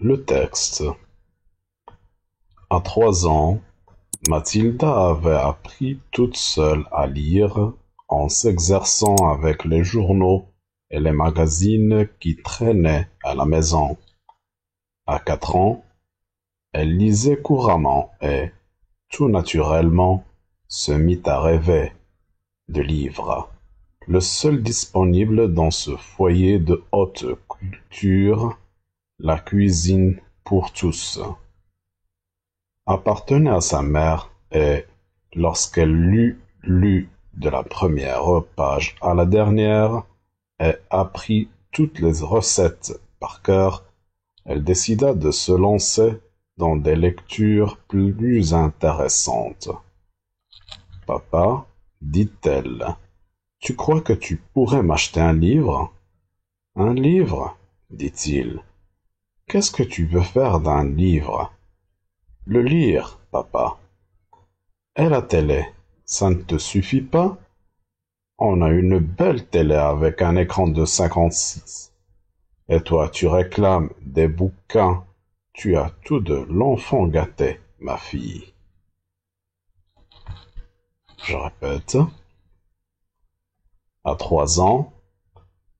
Le texte. À 3 ans, Mathilda avait appris toute seule à lire en s'exerçant avec les journaux et les magazines qui traînaient à la maison. À 4 ans, elle lisait couramment et, tout naturellement, se mit à rêver de livres. Le seul disponible dans ce foyer de haute culture, la cuisine pour tous, appartenait à sa mère et, lorsqu'elle l'eut lu de la première page à la dernière et apprit toutes les recettes par cœur, elle décida de se lancer dans des lectures plus intéressantes. Papa, dit-elle, tu crois que tu pourrais m'acheter un livre? Un livre? Dit-il. Qu'est-ce que tu veux faire d'un livre? Le lire, papa. Et la télé, ça ne te suffit pas? On a une belle télé avec un écran de 56. Et toi, tu réclames des bouquins. Tu as tout de l'enfant gâté, ma fille. Je répète. À 3 ans,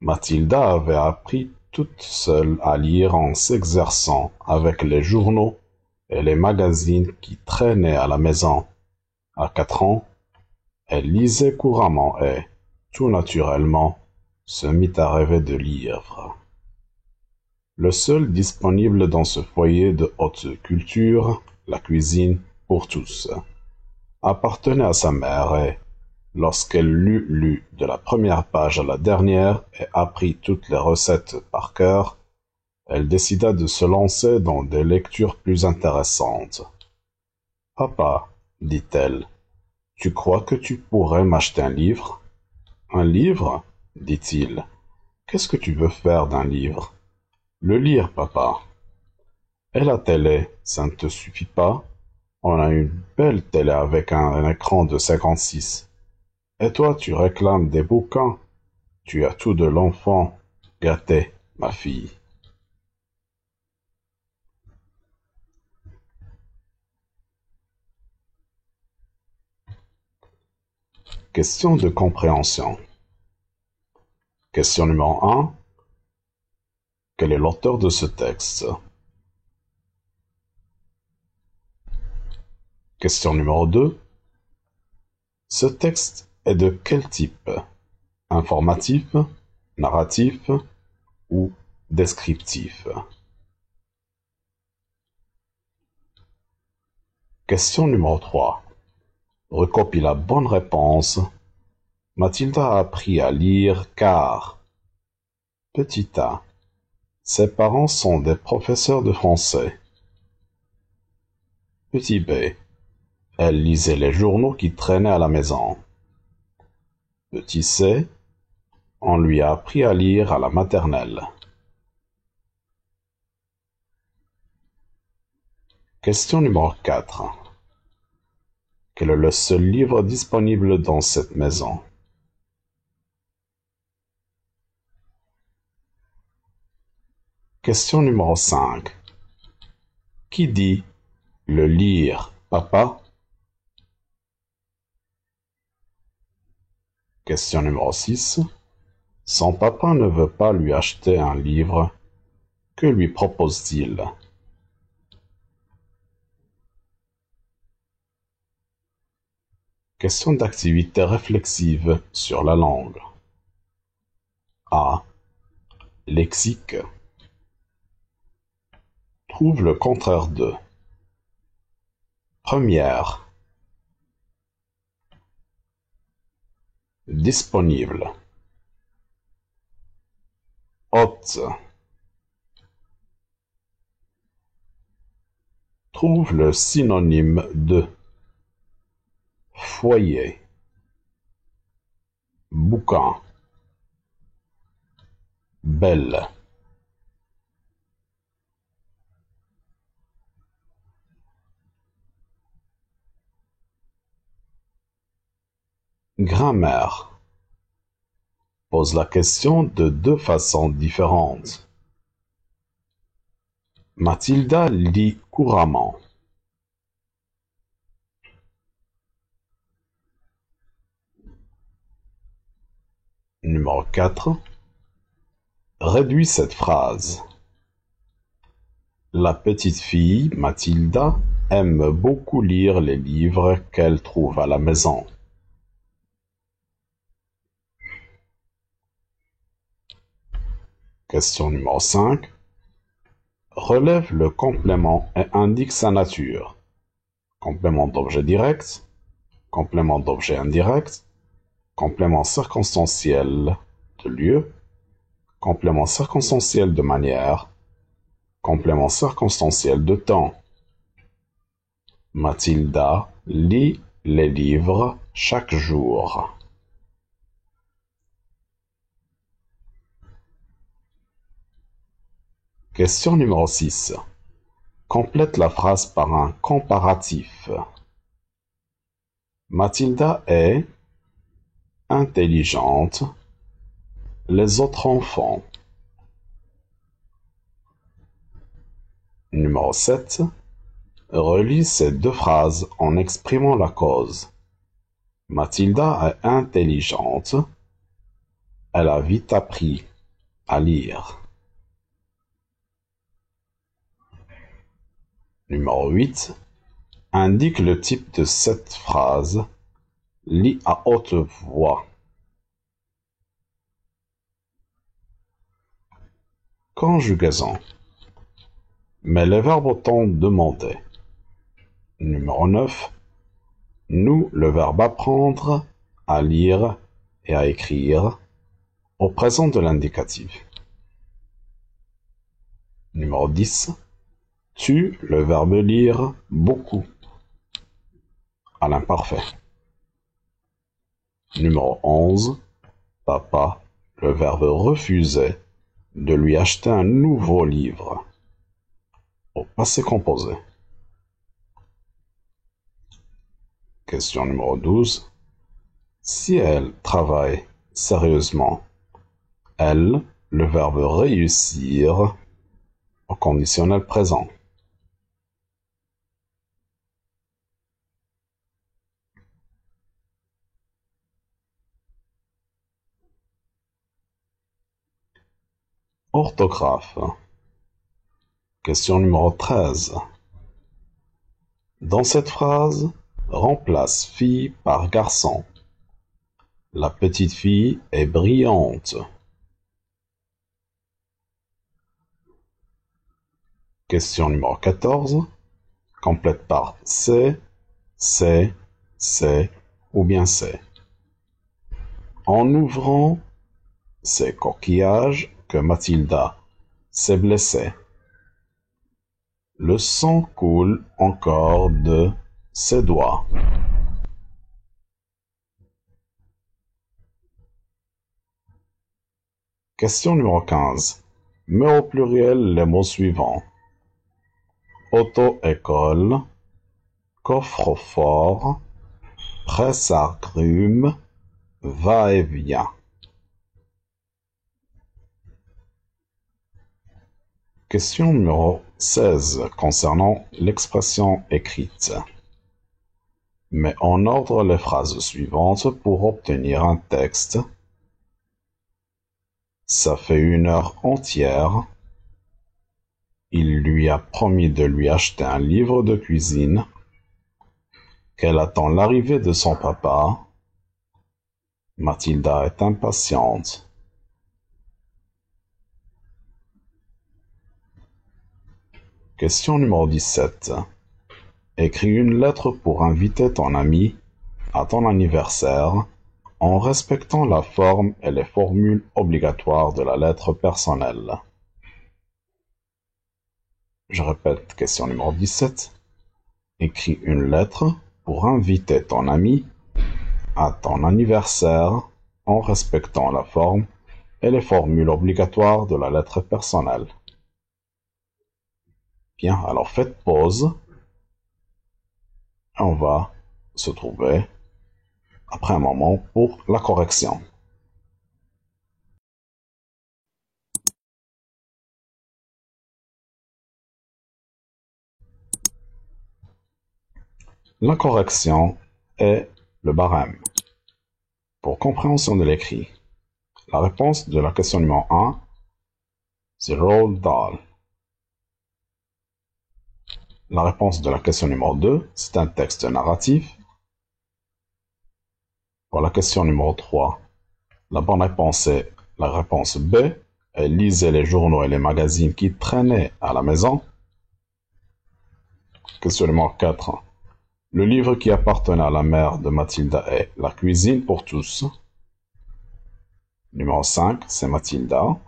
Mathilda avait appris toute seule à lire en s'exerçant avec les journaux et les magazines qui traînaient à la maison. À 4 ans, elle lisait couramment et, tout naturellement, se mit à rêver de livres. Le seul disponible dans ce foyer de haute culture, la cuisine pour tous, appartenait à sa mère et, lorsqu'elle l'eut lu de la première page à la dernière et apprit toutes les recettes par cœur, elle décida de se lancer dans des lectures plus intéressantes. Papa, dit-elle, tu crois que tu pourrais m'acheter un livre? Un livre? Dit-il. Qu'est-ce que tu veux faire d'un livre? Le lire, papa. Et la télé, ça ne te suffit pas? On a une belle télé avec un écran de 56. Et toi, tu réclames des bouquins? Tu as tout de l'enfant gâté, ma fille. Question de compréhension. Question numéro 1. Quel est l'auteur de ce texte? Question numéro 2. Ce texte est de quel type? Informatif, narratif ou descriptif? Question numéro 3. Recopie la bonne réponse. Mathilda a appris à lire car petit a. Ses parents sont des professeurs de français. Petit b. Elle lisait les journaux qui traînaient à la maison. Petit c. On lui a appris à lire à la maternelle. Question numéro 4. Quel est le seul livre disponible dans cette maison? Question numéro 5. Qui dit le lire, papa? Question numéro 6. Son papa ne veut pas lui acheter un livre. Que lui propose-t-il? Question d'activité réflexive sur la langue. A. Lexique. Trouve le contraire de. Première. Disponible. Hôte. Trouve le synonyme de. Foyer. Bouquin. Belle. Grammaire. Pose la question de deux façons différentes. Mathilda lit couramment. Numéro 4. Réduis cette phrase. La petite fille, Mathilda, aime beaucoup lire les livres qu'elle trouve à la maison. Question numéro 5. Relève le complément et indique sa nature. Complément d'objet direct, complément d'objet indirect, complément circonstanciel de lieu, complément circonstanciel de manière, complément circonstanciel de temps. Mathilda lit les livres chaque jour. Question numéro 6. Complète la phrase par un comparatif. Mathilda est intelligente, les autres enfants. Numéro 7. Relis ces deux phrases en exprimant la cause. Mathilda est intelligente. Elle a vite appris à lire. Numéro 8. Indique le type de cette phrase. Lis à haute voix. Conjugaison. Mais le verbe au temps demandé. Numéro 9. Nous, le verbe apprendre, à lire et à écrire, au présent de l'indicatif. Numéro 10. Tu, le verbe lire, beaucoup, à l'imparfait. Numéro 11. Papa, le verbe refuser, de lui acheter un nouveau livre, au passé composé. Question numéro 12. Si elle travaille sérieusement, elle, le verbe réussir, au conditionnel présent. Orthographe. Question numéro 13. Dans cette phrase, remplace fille par garçon. La petite fille est brillante. Question numéro 14. Complète par c'est ou bien c'est. En ouvrant ces coquillages que Mathilda s'est blessée. Le sang coule encore de ses doigts. Question numéro 15. Mets au pluriel les mots suivants. Auto-école, coffre-fort, presse-agrumes, va-et-vient. Question numéro 16 concernant l'expression écrite. Mets en ordre les phrases suivantes pour obtenir un texte. Ça fait 1 heure entière. Il lui a promis de lui acheter un livre de cuisine. Qu'elle attend l'arrivée de son papa. Mathilda est impatiente. Question numéro 17. Écris une lettre pour inviter ton ami à ton anniversaire en respectant la forme et les formules obligatoires de la lettre personnelle. Je répète, question numéro 17. Écris une lettre pour inviter ton ami à ton anniversaire en respectant la forme et les formules obligatoires de la lettre personnelle. Bien, alors faites pause. On va se trouver après un moment pour la correction. La correction est le barème. Pour compréhension de l'écrit, la réponse de la question numéro 1, c'est Roald Dahl. La réponse de la question numéro 2, c'est un texte narratif. Pour la question numéro 3, la bonne réponse est la réponse B. Elle lisait les journaux et les magazines qui traînaient à la maison. Question numéro 4. Le livre qui appartenait à la mère de Mathilda est La cuisine pour tous. Numéro 5, c'est Mathilda.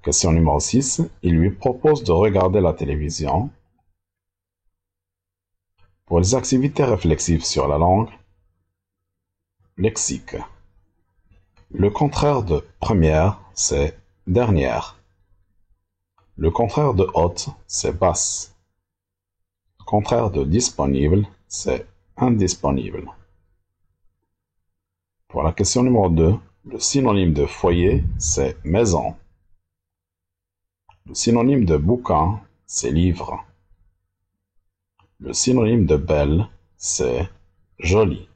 Question numéro 6. Il lui propose de regarder la télévision. Pour les activités réflexives sur la langue, lexique. Le contraire de première, c'est dernière. Le contraire de haute, c'est basse. Le contraire de disponible, c'est indisponible. Pour la question numéro 2, le synonyme de foyer, c'est maison. Le synonyme de bouquin, c'est livre. Le synonyme de belle, c'est joli.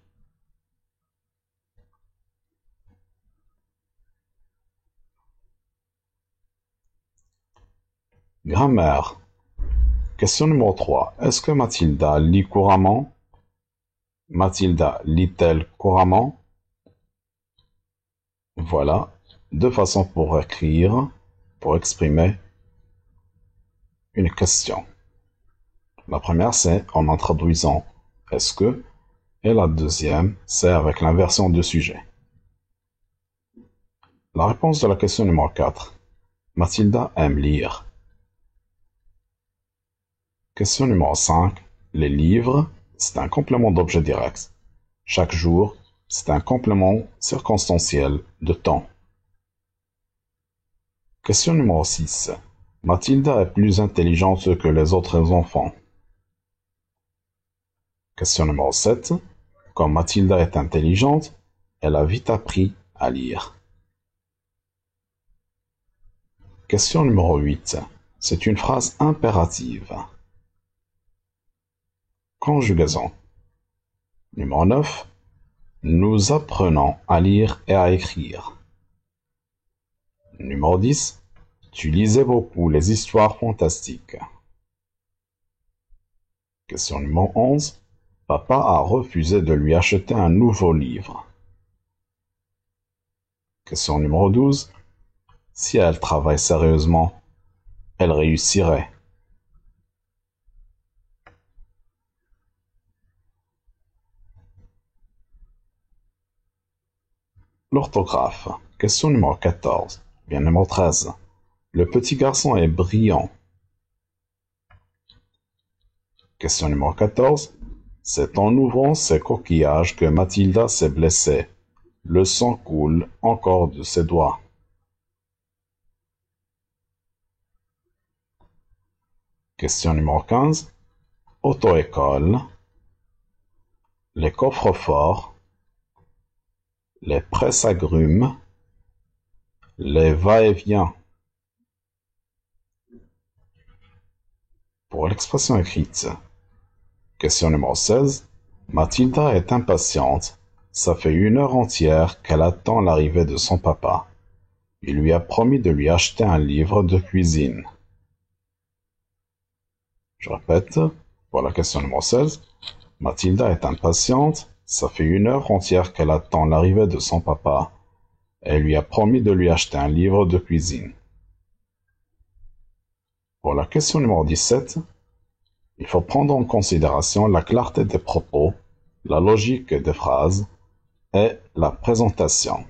Grammaire. Question numéro 3. Est-ce que Mathilda lit couramment? Mathilda lit-elle couramment? Voilà deux façons pour écrire, pour exprimer une question. La première, c'est en introduisant « est-ce que » et la deuxième, c'est avec l'inversion du sujet. La réponse de la question numéro 4. Mathilda aime lire. Question numéro 5. Les livres, c'est un complément d'objet direct. Chaque jour, c'est un complément circonstanciel de temps. Question numéro 6. Mathilda est plus intelligente que les autres enfants. Question numéro 7. Comme Mathilda est intelligente, elle a vite appris à lire. Question numéro 8. C'est une phrase impérative. Conjugaison. Numéro 9. Nous apprenons à lire et à écrire. Numéro 10. Tu lisais beaucoup les histoires fantastiques. Question numéro 11. Papa a refusé de lui acheter un nouveau livre. Question numéro 12. Si elle travaille sérieusement, elle réussirait. L'orthographe. Question numéro 14. Bien numéro 13. Le petit garçon est brillant. Question numéro 14. C'est en ouvrant ces coquillages que Mathilda s'est blessée. Le sang coule encore de ses doigts. Question numéro 15. Auto-école. Les coffres-forts. Les presses-agrumes. Les va-et-vient. Pour l'expression écrite. Question numéro 16. Mathilda est impatiente. Ça fait 1 heure entière qu'elle attend l'arrivée de son papa. Il lui a promis de lui acheter un livre de cuisine. Je répète, pour la question numéro 16. Mathilda est impatiente. Ça fait 1 heure entière qu'elle attend l'arrivée de son papa. Elle lui a promis de lui acheter un livre de cuisine. Pour la question numéro 17, il faut prendre en considération la clarté des propos, la logique des phrases et la présentation.